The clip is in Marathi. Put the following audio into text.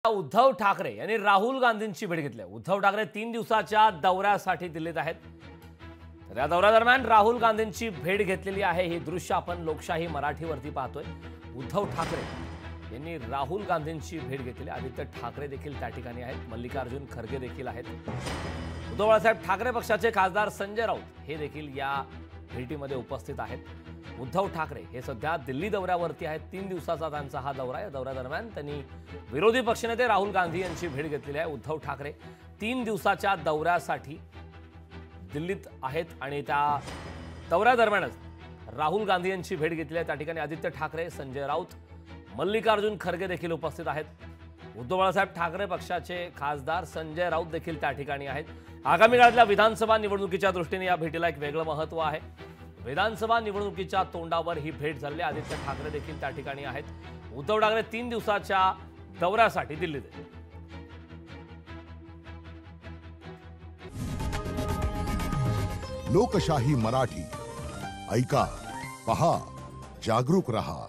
उद्धव ठाकरे यांनी राहुल गांधींची भेट घेतली आहे। उद्धव ठाकरे 3 दिवसाच्या दौऱ्यासाठी दिल्लीत आहेत। तर या दौऱ्यादरम्यान राहुल गांधींची भेट घेतलेली आहे। ही दृश्य आपण लोकशाही मराठीवरती पाहतोय। उद्धव ठाकरे यांनी राहुल गांधींची भेट घेतली। आदित्य ठाकरे देखील त्या ठिकाणी आहेत। मल्लिकार्जुन खरगे देखील आहेत। उद्धव बाळासाहेब ठाकरे पक्षाचे खासदार संजय राऊत हे देखील या भेटीमध्ये उपस्थित आहेत। उद्धव ठाकरे हे सध्या दिल्ली दौऱ्यावरती आहेत। 3 दिवसाचा त्यांचा हा दौरा आहे। या दौऱ्यादरम्यान त्यांनी विरोधी पक्षनेते राहुल गांधी यांची भेट घेतलेली आहे। उद्धव ठाकरे 3 दिवसाच्या दौऱ्यासाठी दिल्लीत आहेत आणि त्या दौऱ्यादरम्यानच राहुल गांधी यांची भेट घेतली आहे। त्या ठिकाणी आदित्य ठाकरे, संजय राऊत, मल्लिकार्जुन खरगे देखील उपस्थित आहेत। उद्धव बाळासाहेब ठाकरे पक्षाचे खासदार संजय राऊत देखील त्या ठिकाणी आहेत। आगामी काळातल्या विधानसभा निवडणुकीच्या दृष्टीने या भेटीला एक वेगळं महत्त्व आहे। विधानसभा निवडणुकीच्या तोंडावर ही भेट झाली। आदित्य ठाकरे देखील त्या ठिकाणी आहेत। उद्धव ठाकरे 3 दिवसाच्या दौऱ्यासाठी दिल्लीत आहेत। लोकशाही मराठी ऐका, पहा, जागरूक रहा।